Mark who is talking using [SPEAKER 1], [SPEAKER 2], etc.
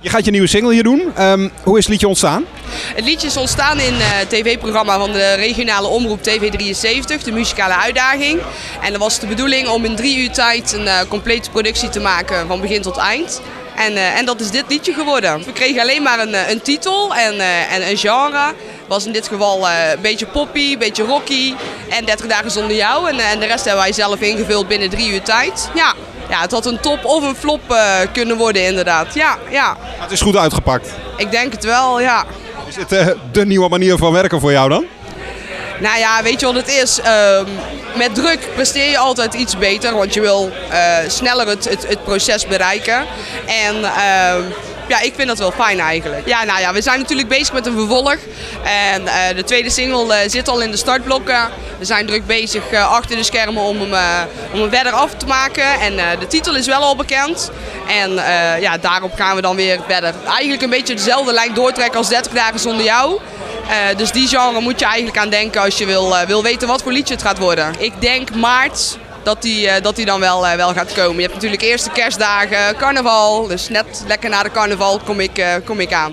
[SPEAKER 1] Je gaat je nieuwe single hier doen. Hoe is het liedje ontstaan?
[SPEAKER 2] Het liedje is ontstaan in het tv-programma van de regionale omroep TV73, de muzikale uitdaging. En dat was de bedoeling om in 3 uur tijd een complete productie te maken van begin tot eind. En dat is dit liedje geworden. We kregen alleen maar een titel en een genre. Het was in dit geval een beetje poppy, een beetje rocky en 30 dagen zonder jou. En de rest hebben wij zelf ingevuld binnen 3 uur tijd. Ja, het had een top of een flop kunnen worden inderdaad. Ja.
[SPEAKER 1] Maar het is goed uitgepakt.
[SPEAKER 2] Ik denk het wel, ja.
[SPEAKER 1] Is dit de nieuwe manier van werken voor jou dan?
[SPEAKER 2] Nou ja, weet je wat het is? Met druk presteer je altijd iets beter, want je wil sneller het proces bereiken. En ja, ik vind dat wel fijn eigenlijk. Ja, nou ja, we zijn natuurlijk bezig met een vervolg. En de tweede single zit al in de startblokken. We zijn druk bezig achter de schermen om hem verder af te maken. En de titel is wel al bekend. En ja, daarop gaan we dan weer verder. Eigenlijk een beetje dezelfde lijn doortrekken als 30 dagen zonder jou. Dus die genre moet je eigenlijk aan denken als je wil weten wat voor liedje het gaat worden. Ik denk maart dat die dan wel gaat komen. Je hebt natuurlijk eerst de kerstdagen, carnaval. Dus net lekker na de carnaval kom ik aan.